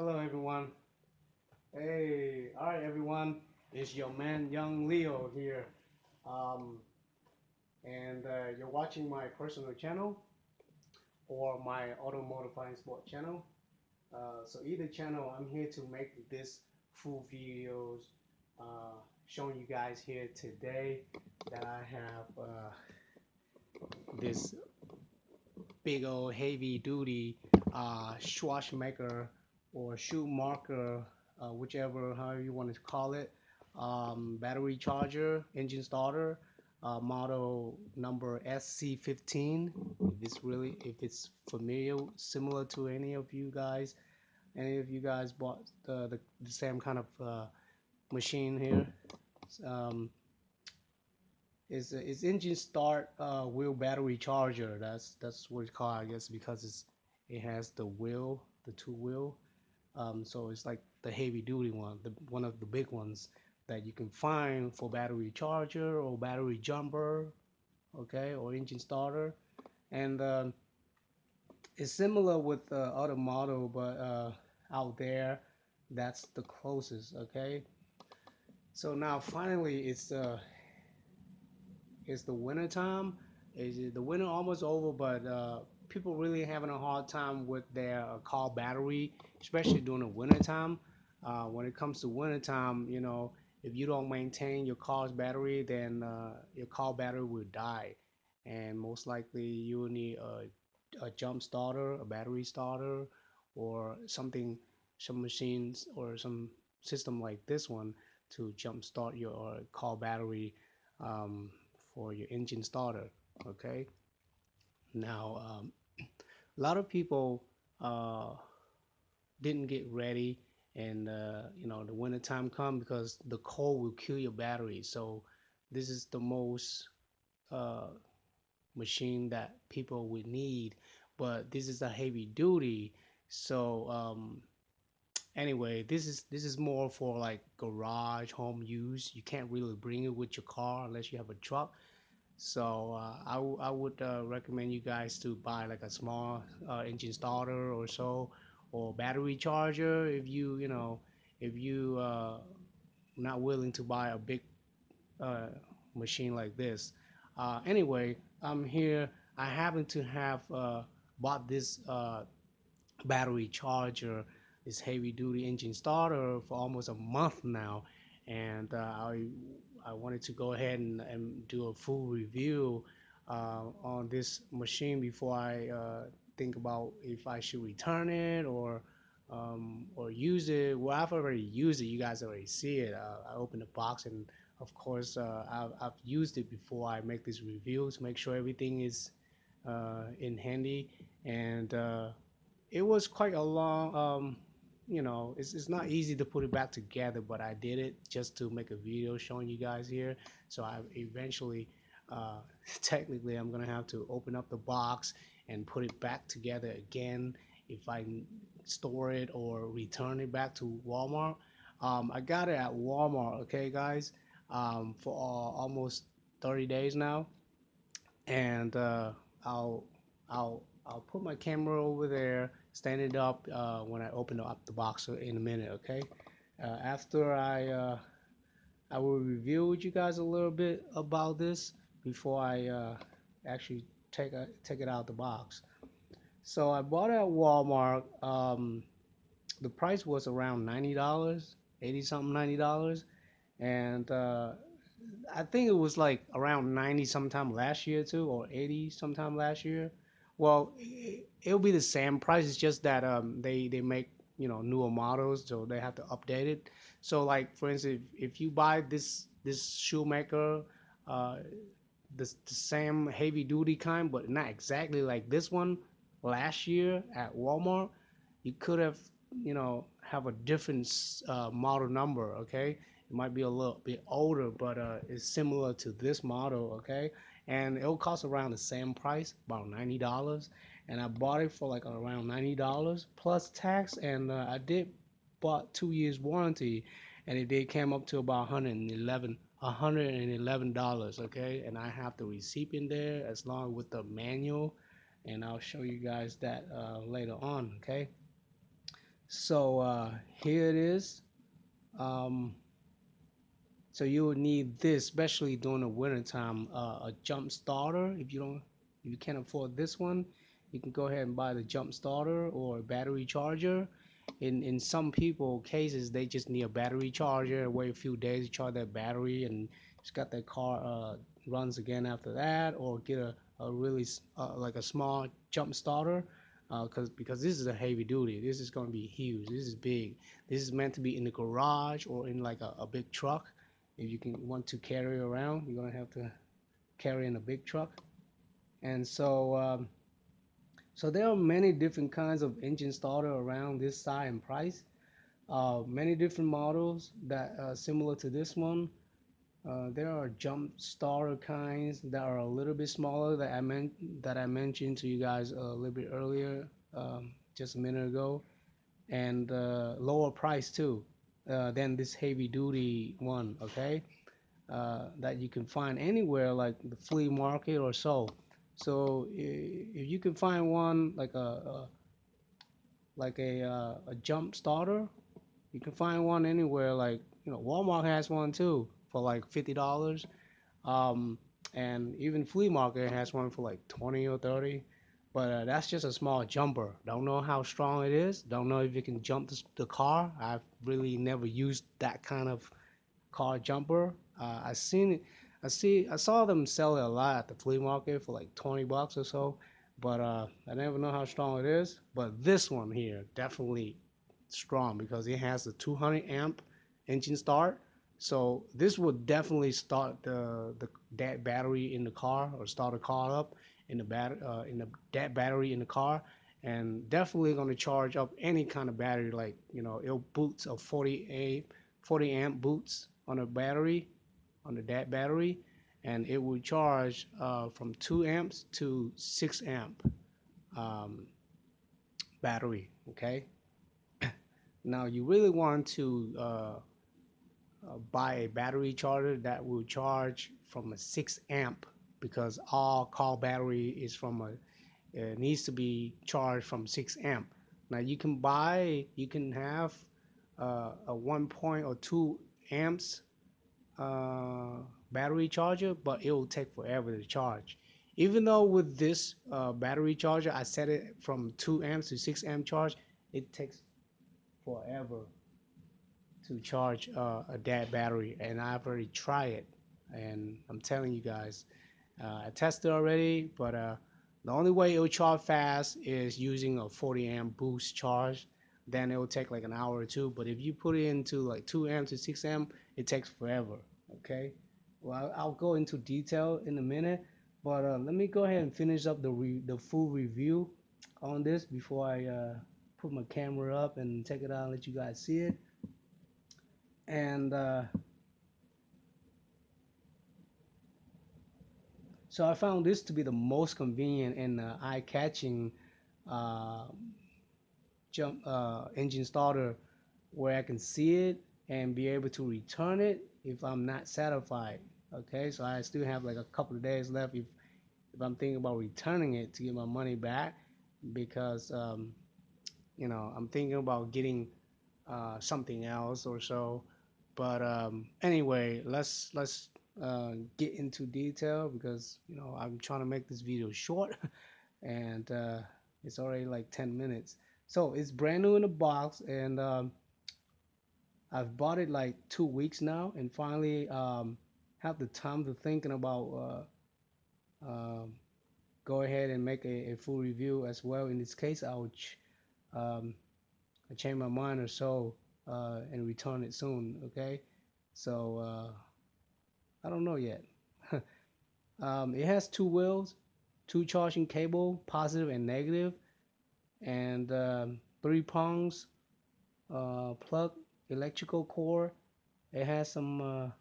Hello, everyone. Hey, all right, everyone. It's your man, Young Leo here, um, and you're watching my personal channel or my automotive flying sport channel. So either channel, I'm here to make this full videos showing you guys here today that I have this big old heavy duty Schumacher or Schumacher, whichever however you want to call it, battery charger, engine starter, model number SC15. If it's familiar, similar to any of you guys bought the same kind of machine here. Um, is engine start wheel battery charger. That's what it's called, I guess, because it has the wheel, the two wheel. So it's like the heavy duty one, one of the big ones that you can find for battery charger or battery jumper, okay, or engine starter. And it's similar with the other model, but out there, that's the closest, okay. So now finally it's the winter time. Is the winter almost over? But people really having a hard time with their car battery, especially during the winter time. When it comes to winter time, if you don't maintain your car's battery, then your car battery will die, and most likely you will need a jump starter, a battery starter, or something, some machines or some system like this one to jump start your car battery. Um, for your engine starter. Okay. Now, a lot of people uh, didn't get ready, and the winter time come because the cold will kill your battery. So this is the most uh, machine that people would need, but this is a heavy duty. So anyway, this is more for like garage home use. You can't really bring it with your car unless you have a truck. So I would recommend you guys to buy like a small engine starter or so, or battery charger if you not willing to buy a big uh, machine like this. Anyway, I'm here. I happen to have bought this battery charger, this heavy duty engine starter for almost a month now, and I wanted to go ahead and do a full review on this machine before I think about if I should return it or use it. Well, I've already used it. You guys already see it. I opened the box, and of course I've used it before I make these reviews. Make sure everything is in handy, and it was quite a long it's not easy to put it back together, but I did it just to make a video showing you guys here. So I eventually uh, technically I'm gonna have to open up the box and put it back together again if I store it or return it back to Walmart. I got it at Walmart, okay guys, for almost 30 days now, and I'll I'll put my camera over there, stand it up when I open up the box in a minute. Okay. After I will review with you guys a little bit about this before I actually take it out the box. So I bought it at Walmart. The price was around $90, 80 something $90, and I think it was like around 90 sometime last year too, or 80 sometime last year. Well, it'll be the same price. It's just that they make newer models, so they have to update it. So like for instance, if you buy this shoemaker, uh, the same heavy duty kind, but not exactly like this one last year at Walmart, you could have have a different model number. Okay, it might be a little bit older, but it's similar to this model. Okay, and it'll cost around the same price, about $90. And I bought it for like around $90 plus tax, and I did bought 2 years warranty, and it did came up to about 111 $111. Okay, and I have the receipt in there as long with the manual, and I'll show you guys that later on. Okay. So here it is. Um, so you would need this, especially during the winter time, a jump starter. If you can't afford this one, you can go ahead and buy the jump starter or a battery charger. In some people cases, they just need a battery charger. Wait a few days to charge that battery, and just got that car runs again after that, or get a really like a small jump starter. Because this is a heavy duty. This is going to be huge. This is big. This is meant to be in the garage or in like a big truck. If you can want to carry around, you're gonna have to carry in a big truck. And so there are many different kinds of engine starter around this size and price. Many different models that are similar to this one. There are jump starter kinds that are a little bit smaller that I mentioned to you guys a little bit earlier, just a minute ago, and lower price too than this heavy duty one. Okay, that you can find anywhere like the flea market or so. So if you can find one like a jump starter, you can find one anywhere. Like Walmart has one too for like $50, um, and even flea market has one for like 20 or 30. But that's just a small jumper. Don't know how strong it is. Don't know if it can jump the car. I've really never used that kind of car jumper. I seen it. I saw them sell it a lot at the flea market for like $20 or so. But I never know how strong it is. But this one here definitely strong because it has a 200 amp engine start. So this would definitely start the that battery in the car or start a car up in the that battery in the car, and definitely going to charge up any kind of battery. Like it'll boots a 40 amp boots on a battery on the that battery, and it will charge from 2 amps to 6 amp um, battery. Okay, now you really want to buy a battery charger that will charge from a 6 amp because all car battery is from a needs to be charged from 6 amp. Now you can have a 1 point or 2 amps uh, battery charger, but it will take forever to charge. Even though with this battery charger, I set it from 2 amps to 6 amp charge, it takes forever to charge a dead battery, and I've already tried it, and I'm telling you guys, I tested already, but the only way it'll charge fast is using a 40 amp boost charge. Then it will take like an hour or two. But if you put it into like 2 amp to 6 amp, it takes forever. Okay. Well, I'll go into detail in a minute, but let me go ahead and finish up the full review on this before I put my camera up and take it out and let you guys see it. And so I found this to be the most convenient and eye-catching uh, jump engine starter where I can see it and be able to return it if I'm not satisfied. Okay, so I still have like a couple of days left if I'm thinking about returning it to get my money back because I'm thinking about getting something else or so. But anyway, let's get into detail because I'm trying to make this video short and it's already like 10 minutes. So it's brand new in the box, and I've bought it like 2 weeks now, and finally have the time to thinking about go ahead and make a full review as well. In this case, um, I change my mind or so and return it soon. Okay, so I don't know yet. It has two wheels, two charging cable, positive and negative, and three prongs, plug, electrical cord. It has some.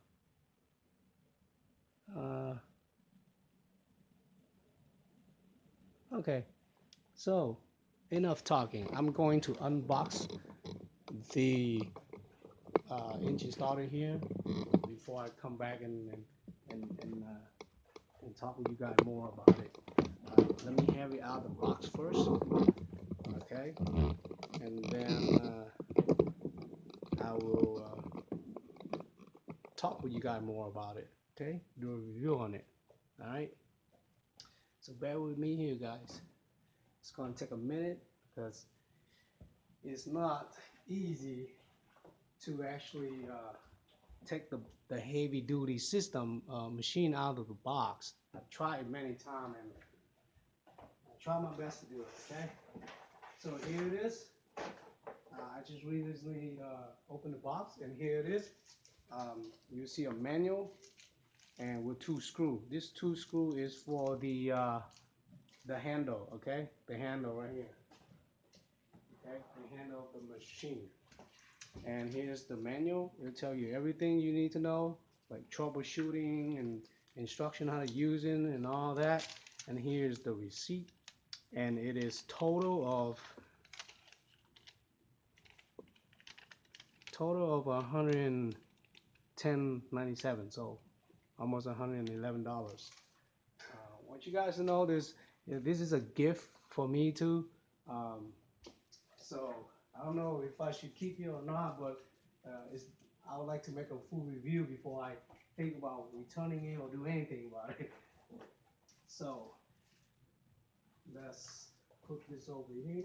Uh, okay, so enough talking. I'm going to unbox the engine starter here before I come back and talk with you guys more about it. Let me have it out of the box first. Okay. and then I will talk with you guys more about it. Okay, do a review on it. All right. So bear with me here, guys. It's gonna take a minute because it's not easy to actually take the heavy duty system machine out of the box. I've tried many times and I try my best to do it. Okay. So here it is. I just recently opened the box and here it is. You see a manual and with two screws. This two screw is for the handle. Okay, the handle right here. Okay, the handle of the machine. And here's the manual. It'll tell you everything you need to know, like troubleshooting and instruction how to use it and all that. And here's the receipt. And it is total of 110.97, so almost $111. Want you guys to know this is a gift for me too. Um, so I don't know if I should keep it or not, but I would like to make a full review before I think about returning it or do anything about it. So let's put this over here.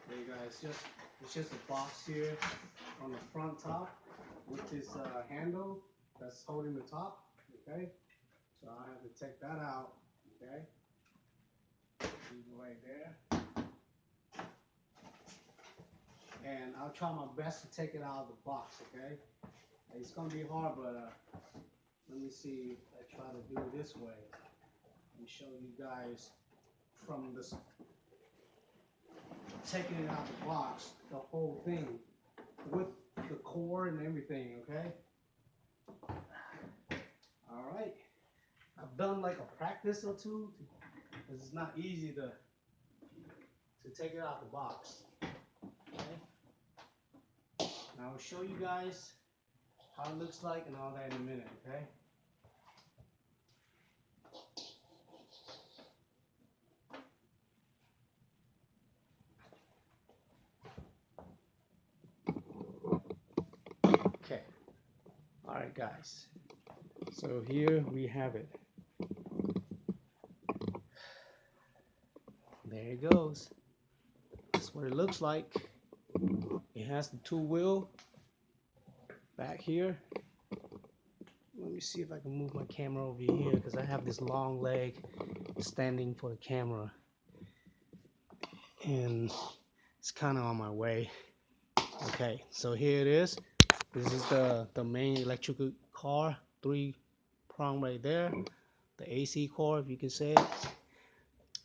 There you guys, it's just a box here on the front top with this handle that's holding the top. Okay, so I have to take that out. Okay, leave it right there, and I'll try my best to take it out of the box. Okay, it's gonna be hard, but let me see if I try to do it this way and show you guys from this taking it out of the box, the whole thing with the cord and everything. Okay. All right. I've done like a practice or two because it's not easy to take it out of the box. Okay. And I will show you guys how it looks like and all that in a minute. Okay. Okay. All right, guys. So here we have it. There it goes. That's what it looks like. It has the two wheel back here. Let me see if I can move my camera over here because I have this long leg standing for the camera. And it's kind of on my way. Okay, so here it is. This is the main electrical car, 3-prong right there. The AC core, if you can say it.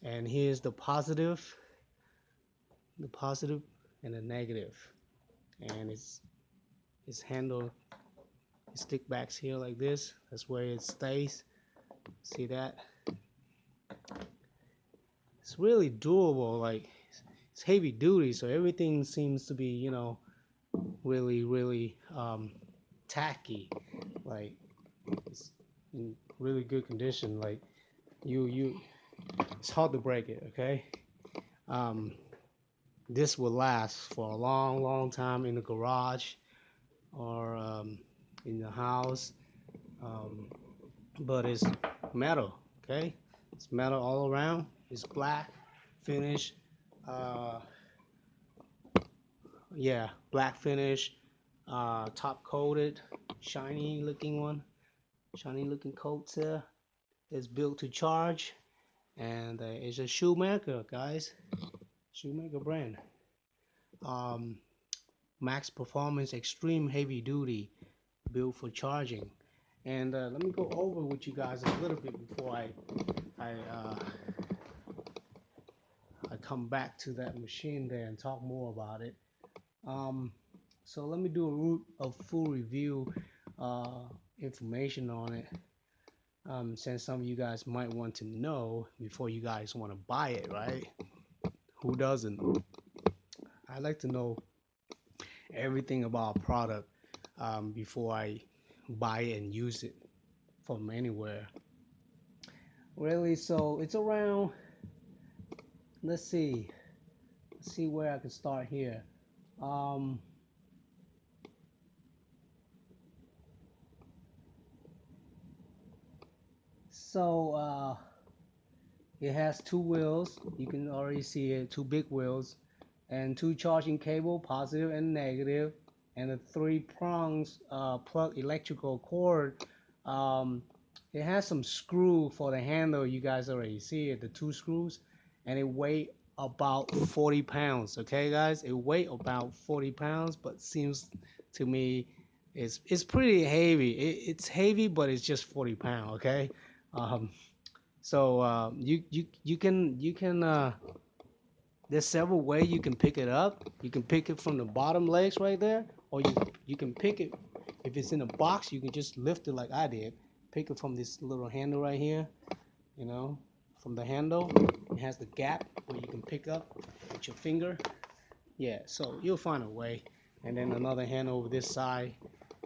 And here's the positive and the negative. And it's handled, it stick backs here like this. That's where it stays. See that? It's really durable. Like it's heavy duty, so everything seems to be, really tacky. Like it's in really good condition. Like you it's hard to break it. Okay. This will last for a long time in the garage or in the house. Um, but it's metal. Okay, it's metal all around. It's black finish. Uh, yeah, black finish. Top coated, shiny looking coats here. It's built to charge, and it's a Schumacher, guys. Schumacher brand. Um, Max performance, extreme heavy duty, built for charging. And let me go over with you guys a little bit before I uh, I come back to that machine there and talk more about it. Um, so let me do a full review uh, information on it. Since some of you guys might want to know before you guys want to buy it, right? Who doesn't? I like to know everything about a product before I buy it and use it from anywhere. Really, so it's around let's see. Let's see where I can start here. Um, so it has two wheels. You can already see it, two big wheels, and two charging cable, positive and negative, and the three prongs plug electrical cord. Um, it has some screw for the handle. You guys already see it, the two screws, and it weigh about 40 pounds. Okay, guys, it weigh about 40 pounds, but seems to me it's pretty heavy. It's heavy, but it's just 40 pound. Okay. Um, so there's several ways you can pick it up. You can pick it from the bottom legs right there, or you can pick it if it's in a box. You can just lift it like I did. Pick it from this little handle right here. You know, from the handle, it has the gap where you can pick up with your finger. Yeah, so you'll find a way. And then another handle over this side,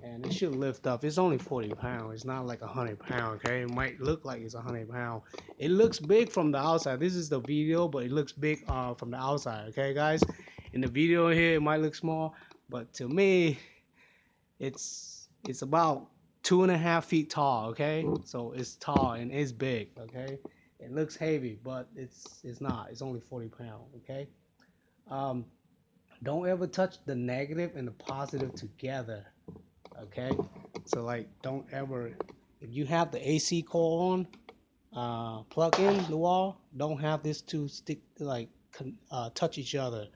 and it should lift up. It's only 40 pounds. It's not like 100 pounds. Okay, it might look like it's 100 pounds. It looks big from the outside. This is the video, but it looks big from the outside. Okay, guys, in the video here it might look small, but to me it's about 2.5 feet tall. Okay, so it's tall and it's big. Okay, it looks heavy, but it's not. It's only 40 pounds. Okay. Um, don't ever touch the negative and the positive together. Okay, so like don't ever, if you have the AC cord on, plug in the wall, don't have this two stick like touch each other,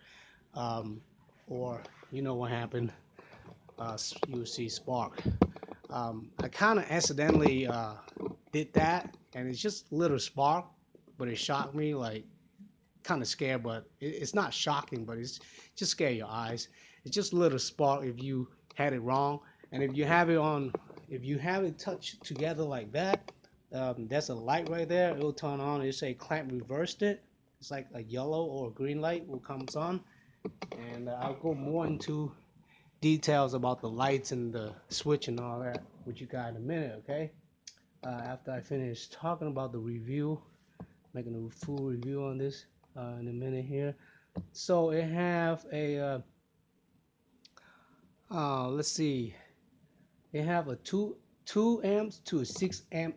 um, or you know what happened, you will see spark. I kind of accidentally did that, and it's just a little spark, but it shocked me like kind of scared, but it's not shocking, but it's just scare your eyes. It's just a little spark if you had it wrong, and if you have it on, if you have it touched together like that, that's a light right there. It'll turn on. It say clamp reversed it. It's like a yellow or a green light will comes on, and I'll go more into details about the lights and the switch and all that with you guys in a minute, okay? After I finish talking about the review, making a full review on this in a minute here. So it have a let's see, it have a two amps to a 6 amp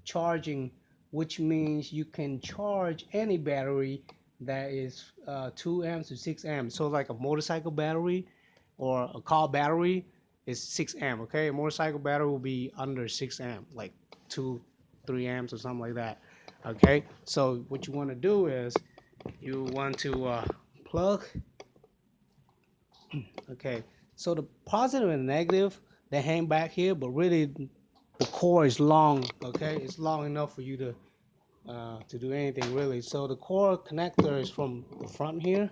charging, which means you can charge any battery that is 2 amps to 6 amps. So like a motorcycle battery or a car battery is 6 amp. Okay, a motorcycle battery will be under 6 amp, like 2 3 amps or something like that. Okay, so what you want to do is you want to plug. Okay, so the positive and negative, they hang back here, but really the core is long. Okay, it's long enough for you to do anything really. So the core connector is from the front here.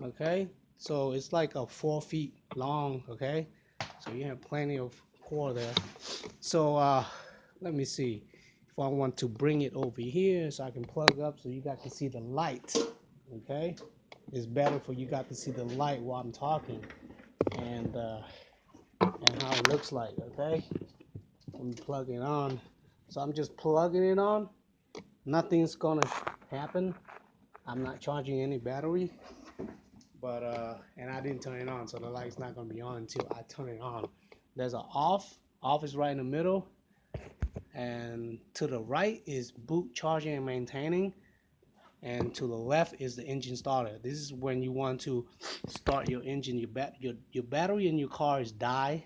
Okay, so it's like a 4 feet long. Okay, so you have plenty of core there. So let me see if I want to bring it over here so I can plug up so you guys can see the light. Okay, it's better for you guys to see the light while I'm talking, and how it looks like. Okay, let me plug it on. So I'm just plugging it on. Nothing's gonna happen. I'm not charging any battery, but and I didn't turn it on, so the light's not gonna be on until I turn it on. There's an off. Off is right in the middle, and to the right is boot charging and maintaining, and to the left is the engine starter. This is when you want to start your engine. Your battery in your car is die.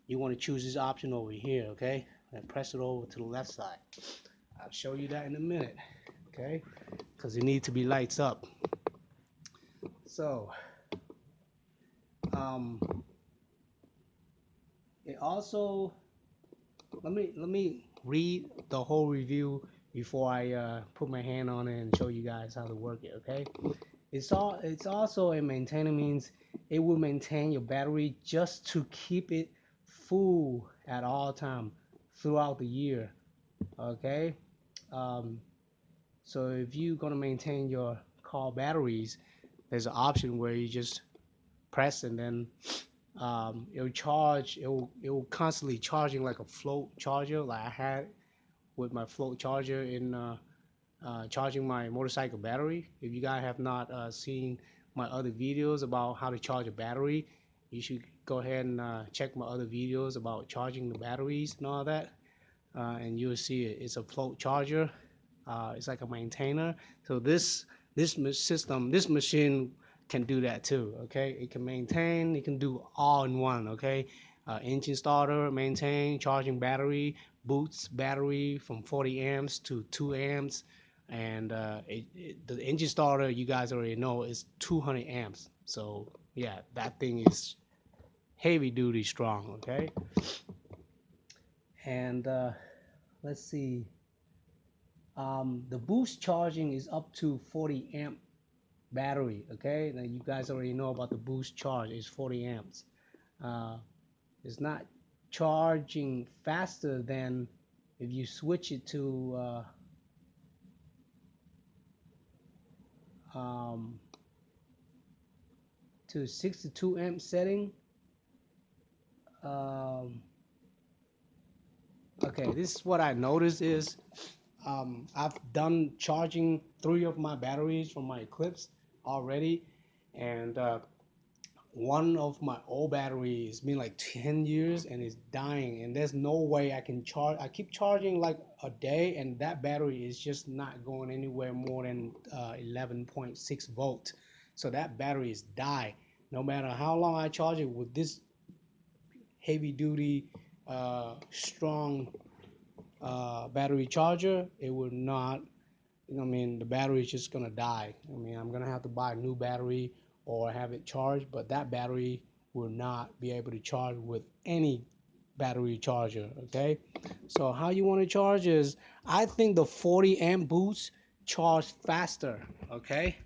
You want to choose this option over here, okay? And press it over to the left side. I'll show you that in a minute, okay? Because it needs to be lights up. So, um, it also let me read the whole review before I put my hand on it and show you guys how to work it, okay? It's also a maintainer means it will maintain your battery just to keep it full at all time throughout the year, okay? Um, so if you're gonna maintain your car batteries, there's an option where you just press and then it'll charge. It will constantly charging like a float charger, like I had with my float charger in charging my motorcycle battery. If you guys have not seen my other videos about how to charge a battery, you should go ahead and check my other videos about charging the batteries and all that. And you'll see it's a float charger. It's like a maintainer. So this machine can do that too. Okay, it can maintain. It can do all in one. Okay, engine starter, maintain, charging battery, boosts battery from 40 amps to 2 amps, and the engine starter, you guys already know, is 200 amps. So yeah, that thing is heavy duty strong. Okay, and let's see. The boost charging is up to 40 amp battery. Okay, now you guys already know about the boost charge. It's 40 amps. Uh, it's not charging faster than if you switch it um, to 62 amp setting. Um, okay, this is what I noticed is I've done charging 3 of my batteries from my Eclipse already, and one of my old batteries has been like 10 years and it's dying, and there's no way I can charge. I keep charging like a day and that battery is just not going anywhere more than 11.6 volt. So that battery is die no matter how long I charge it with this heavy duty strong battery charger. It will not, I mean, the battery is just gonna die. I mean, I'm gonna have to buy a new battery or have it charged, but that battery will not be able to charge with any battery charger. Okay, so how you want to charge is, I think the 40 amp boost charge faster. Okay,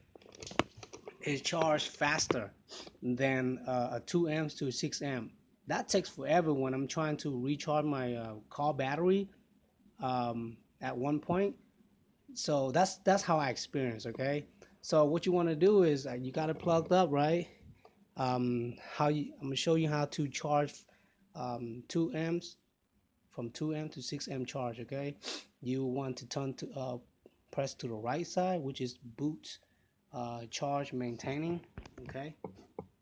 it charged faster than a 2 amps to 6 amp. That takes forever when I'm trying to recharge my car battery at one point. So that's how I experience. Okay, so what you want to do is you got it plugged up, right? I'm gonna show you how to charge 2 amps from 2 amp to 6 amp charge. Okay, you want to turn to press to the right side, which is boot charge maintaining. Okay,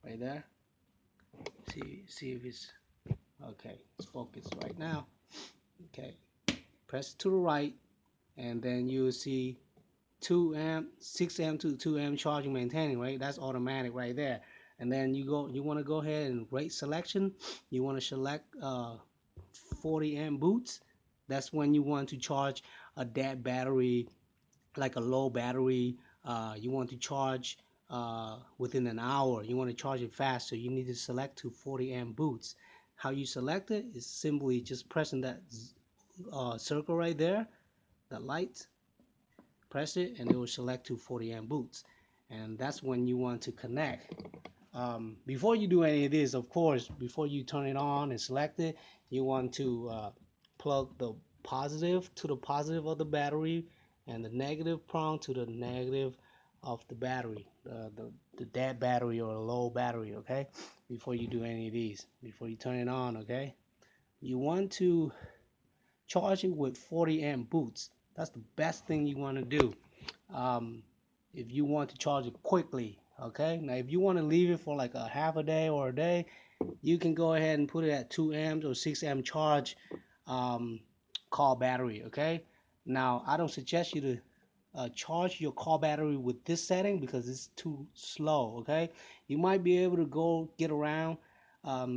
right there. See if it's okay. It's focused right now. Okay, press to the right, and then you'll see 2 amp, 6 amp to 2 amp charging maintaining, right? That's automatic right there. And then you want to go ahead and rate selection. You want to select 40 amp boots. That's when you want to charge a dead battery, like a low battery. You want to charge within an hour. You want to charge it fast, so you need to select to 40 amp boots. How you select it is simply just pressing that circle right there, the light, press it and it will select to 40 amp boots, and that's when you want to connect. Before you do any of this, of course, before you turn it on and select it, you want to plug the positive to the positive of the battery and the negative prong to the negative of the battery, the dead battery or low battery. Okay, before you do any of these, before you turn it on. Okay, you want to charge it with 40 amp boots. That's the best thing you want to do um, if you want to charge it quickly. Okay, now if you want to leave it for like a half a day or a day, you can go ahead and put it at 2 amps or 6 amp charge um, car battery. Okay, now I don't suggest you to charge your car battery with this setting because it's too slow. Okay, you might be able to go get around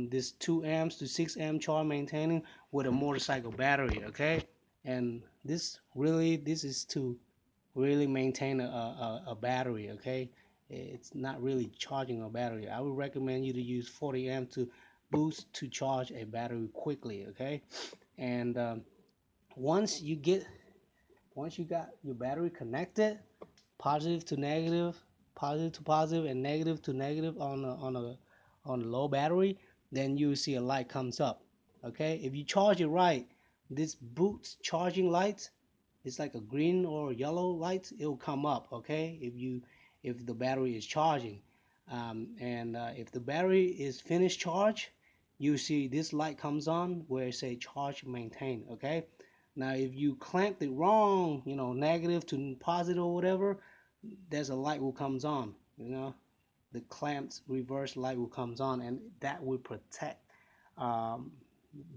this 2 amps to 6 amp charge maintaining with a motorcycle battery. Okay, and this is to really maintain a battery. Okay, it's not really charging a battery. I would recommend you to use 40 amp to boost to charge a battery quickly. Okay, and once you get once you got your battery connected, positive to negative, positive to positive, and negative to negative on the low battery, then you see a light comes up. Okay, if you charge it right, this boost charging light, it's like a green or yellow light, it will come up. Okay, if the battery is charging, and if the battery is finished charge, you see this light comes on where it say charge maintain. Okay, Now, if you clamped it wrong, you know, negative to positive or whatever, there's a light will comes on. You know, the clamps reverse light will comes on, and that will protect um,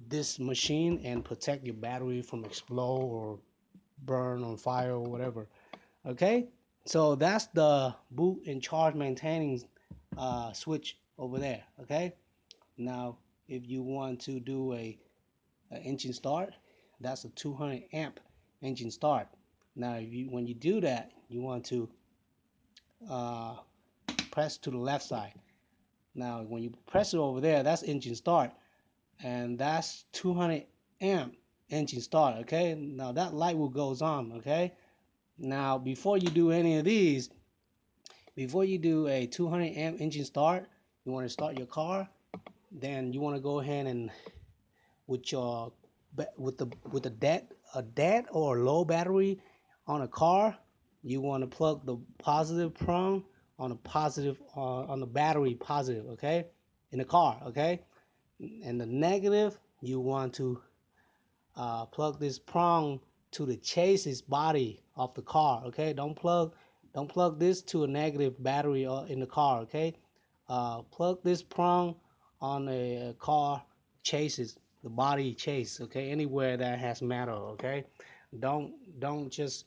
this machine and protect your battery from explode or burn on fire or whatever. Okay, so that's the boot and charge maintaining switch over there. Okay, now if you want to do a engine start, that's a 200 amp engine start. Now if you when you do that, you want to uh, press to the left side. Now when you press it over there, that's engine start, and that's 200 amp engine start. Okay, now that light will goes on. Okay, now before you do any of these, before you do a 200 amp engine start, you want to start your car. Then you want to go ahead and with your with a dead or low battery on a car, you want to plug the positive prong on a positive on the battery positive, okay, in the car, okay, and the negative you want to plug this prong to the chassis body of the car, okay. Don't plug this to a negative battery in the car, okay. Plug this prong on a car chassis, the body chase, okay, anywhere that has metal, okay. Don't just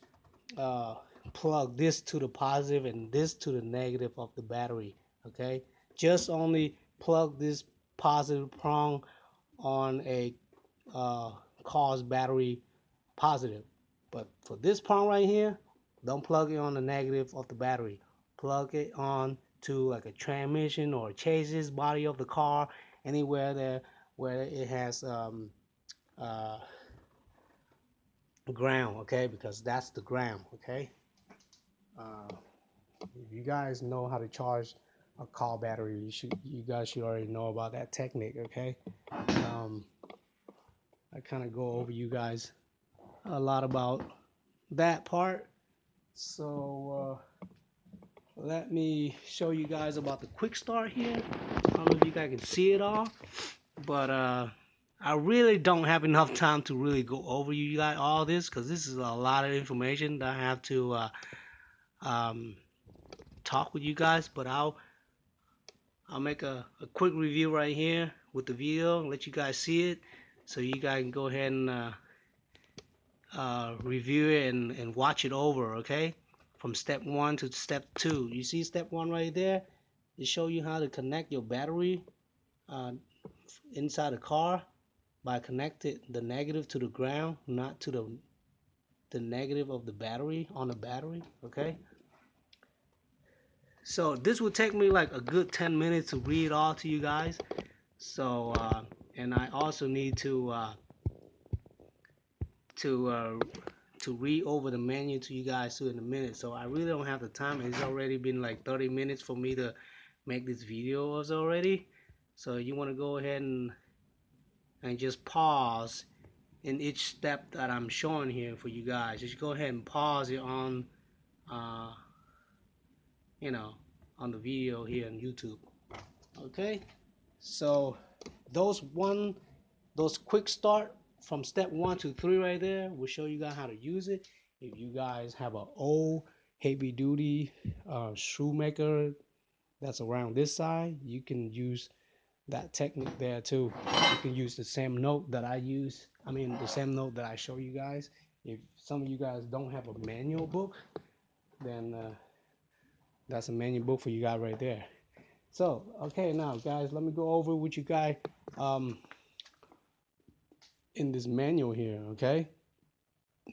uh, plug this to the positive and this to the negative of the battery, okay. Just only plug this positive prong on a uh, car's battery positive. But for this prong right here, don't plug it on the negative of the battery. Plug it on to like a transmission or a chassis body of the car, anywhere there where it has uh, ground, okay? Because that's the ground, okay? Uh, if you guys know how to charge a car battery, you guys should already know about that technique, okay? Um, I kind of go over you guys a lot about that part. So let me show you guys about the quick start here. I don't know if you guys can see it all, but I really don't have enough time to really go over you guys all this, because this is a lot of information that I have to um, talk with you guys. But I'll make a quick review right here with the video and let you guys see it, so you guys can go ahead and review it and watch it over, okay? From step 1 to step 2. You see step 1 right there? It show you how to connect your battery uh, inside the car by connecting the negative to the ground, not to the negative of the battery on the battery, okay? So this will take me like a good 10 minutes to read all to you guys. So and I also need to uh, to read over the menu to you guys too in a minute. So I really don't have the time. It's already been like 30 minutes for me to make this video already. So you want to go ahead and just pause in each step that I'm showing here for you guys. Just go ahead and pause it on uh, you know, on the video here on YouTube. Okay, so those quick start from step 1 to 3 right there will show you guys how to use it. If you guys have an old heavy duty Schumacher that's around this side, you can use that technique there too. You can use the same note that I use. I mean the same note that I show you guys. If some of you guys don't have a manual book, then that's a manual book for you guys right there. So okay, now guys, let me go over with you guys in this manual here. Okay,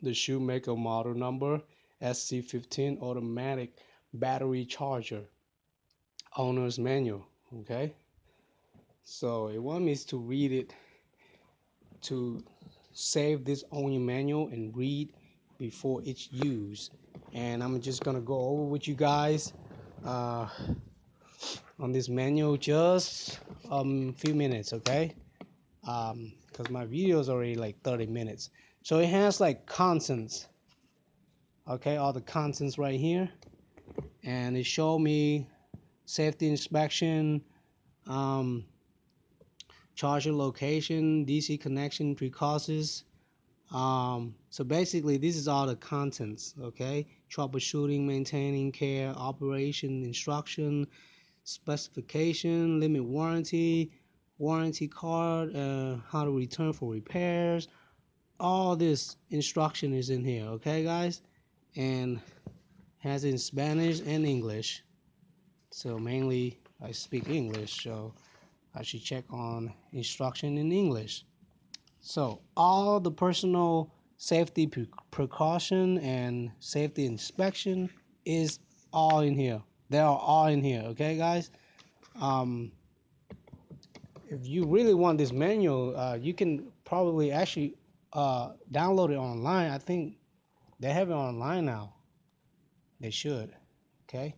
the Schumacher model number SC15 automatic battery charger owner's manual. Okay, so it wants me to read it, to save this on your manual and read before it's used. And I'm just gonna go over with you guys on this manual just a few minutes, okay? Because my video is already like 30 minutes. So it has like contents, okay, all the contents right here, and it showed me safety inspection, um, charger location, DC connection precautions, So basically, this is all the contents. Okay, troubleshooting, maintaining, care, operation, instruction, specification, limit warranty, warranty card, how to return for repairs. All this instruction is in here. Okay, guys, and has in Spanish and English. So mainly I speak English, so I should check on instruction in English. So all the personal safety precaution and safety inspection is all in here. They are all in here. Okay, guys. Um, if you really want this manual, you can probably actually download it online. I think they have it online now. They should. Okay.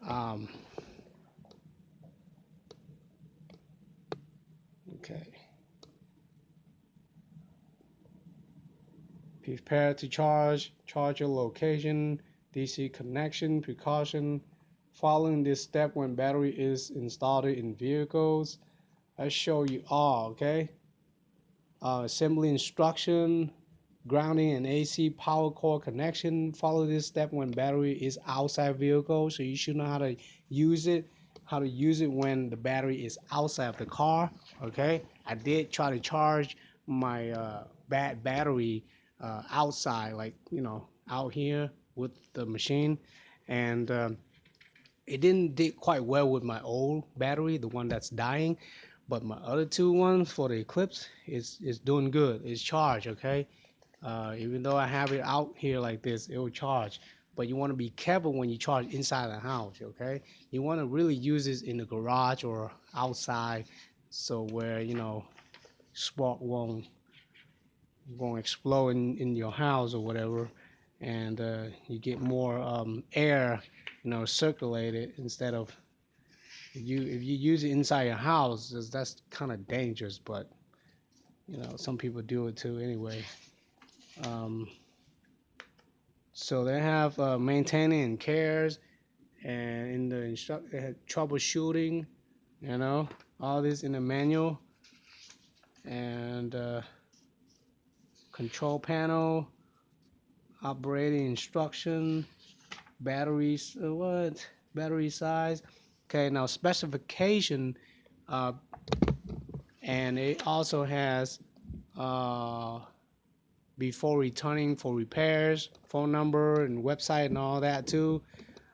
Um, okay. Prepare to charge, charger location, DC connection, precaution. Following this step when battery is installed in vehicles. I show you all, okay? Assembly instruction, grounding and AC power cord connection. Follow this step when battery is outside vehicle. So you should know use it, how to use it when the battery is outside of the car, okay? I did try to charge my battery outside, like, out here with the machine. And it didn't did quite well with my old battery, the one that's dying. But my other two ones for the Eclipse is doing good. It's charged, okay? Even though I have it out here like this, it will charge. But you want to be careful when you charge inside the house, okay? You want to really use this in the garage or outside, so where spark won't explode in your house or whatever, and you get more air, circulated instead of if you use it inside your house, that's kind of dangerous. But some people do it too anyway. Um, so they have maintaining and cares, and in the they have troubleshooting, you know, all this in the manual, and control panel, operating instruction, batteries, battery size. Okay, now specification, uh, and it also has uh, before returning for repairs, phone number and website and all that too.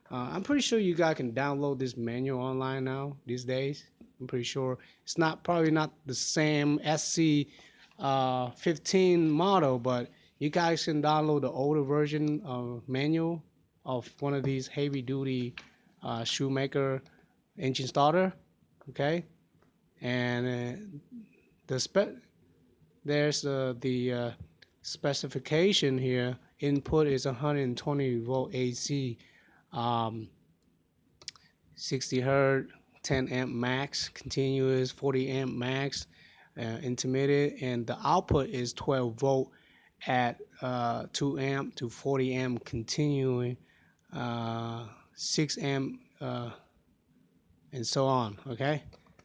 I'm pretty sure you guys can download this manual online now these days. I'm pretty sure it's not probably not the same SC15 model, but you guys can download the older version of manual of one of these heavy duty Schumacher engine starter. Okay, and the spec there's the specification here. Input is 120 volt AC, um, 60 hertz, 10 amp max, continuous, 40 amp max, intermittent, and the output is 12 volt at 2 amp to 40 amp continuing, 6 amp, and so on. Okay,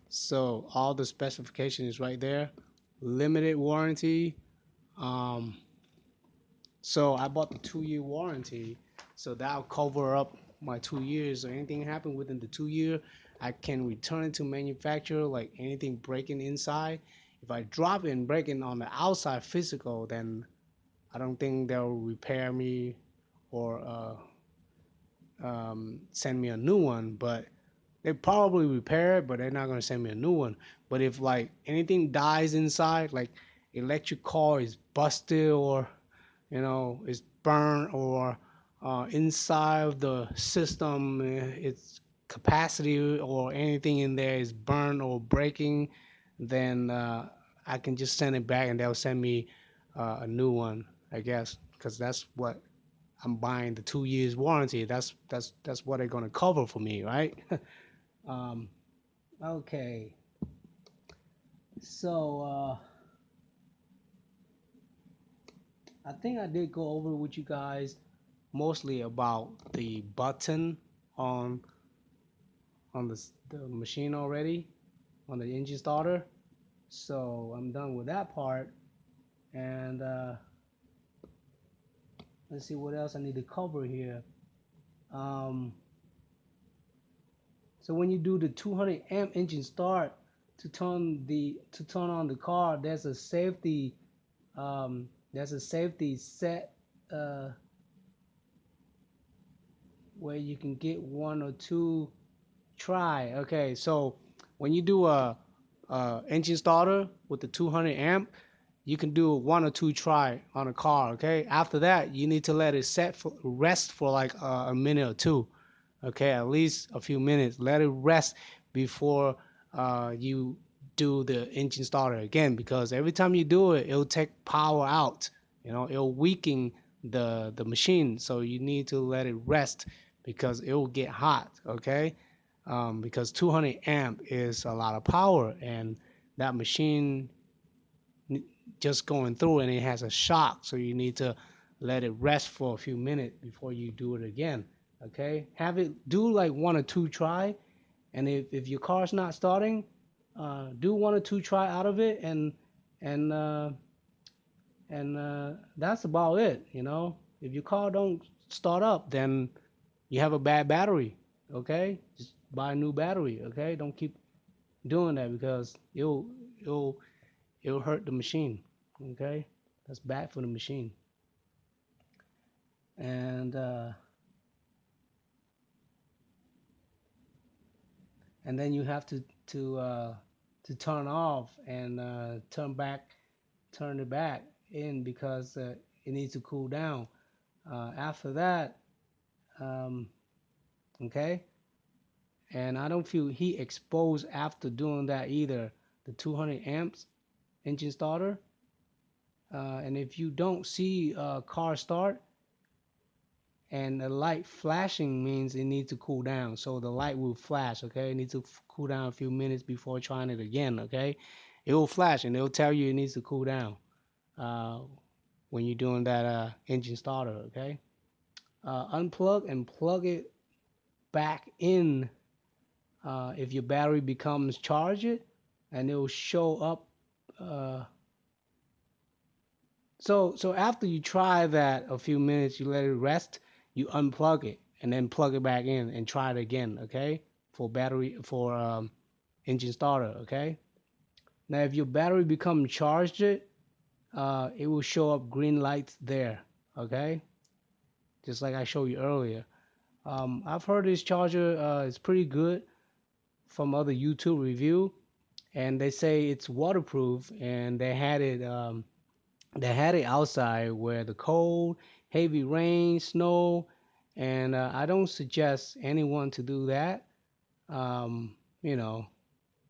so all the specification is right there. Limited warranty. Um, So I bought the 2 year warranty, so that'll cover up my 2 years. So anything happen within the 2 year, I can return it to manufacturer. Like anything breaking inside, if I drop it and break it on the outside physical, then I don't think they'll repair me or send me a new one. But they probably repair it, but they're not gonna send me a new one. But if like anything dies inside, like electric car is busted or it's burned or inside of the system, its capacity or anything in there is burned or breaking, then I can just send it back and they'll send me a new one, I guess, because that's what I'm buying, the 2 years warranty. That's what they're gonna cover for me, right? um, okay, so I think I did go over with you guys mostly about the button on the machine already, on the engine starter. So I'm done with that part. And let's see what else I need to cover here. Um, so when you do the 200 amp engine start to turn on the car, there's a safety set uh, where you can get one or two try. Okay, so when you do a engine starter with the 200 amp, you can do one or two try on a car. Okay, after that you need to let it set for rest for like a minute or two. Okay, at least a few minutes. Let it rest before you do the engine starter again, because every time you do it, it'll take power out. It'll weaken the machine. So you need to let it rest because it will get hot. Okay, because 200 amp is a lot of power, and that machine just going through and it has a shock. So you need to let it rest for a few minutes before you do it again. Okay, have it do like one or two try, and if your car's not starting, do one or two try out of it, and that's about it. If your car don't start up, then you have a bad battery. Okay, just buy a new battery. Okay, don't keep doing that because it'll it'll hurt the machine. Okay, that's bad for the machine. And uh, and then you have to turn off and turn it back in because it needs to cool down. After that, um, okay, and I don't feel heat exposed after doing that either. The 200 amps engine starter, and if you don't see a car start and the light flashing means it needs to cool down. So the light will flash, okay? It needs to cool down a few minutes before trying it again, okay? It will flash and it'll tell you it needs to cool down uh, when you're doing that engine starter, okay? Unplug and plug it back in if your battery becomes charged, and it will show up. Uh, so after you try that a few minutes, you let it rest, you unplug it and then plug it back in and try it again, okay? For engine starter, okay? Now if your battery becomes charged, it will show up green lights there, okay? Just like I showed you earlier. I've heard this charger is pretty good from other YouTube review, and they say it's waterproof, and they had it outside where the cold, heavy rain, snow, and I don't suggest anyone to do that. Um, you know,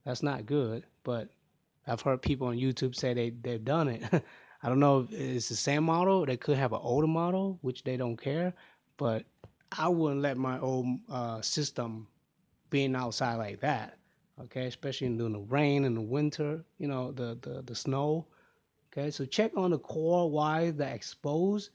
that's not good, but I've heard people on YouTube say they've done it. I don't know if it's the same model. They could have an older model, which they don't care, but I wouldn't let my old system being outside like that. Okay, especially during the rain and the winter, the snow. Okay, so check on the core wires that expose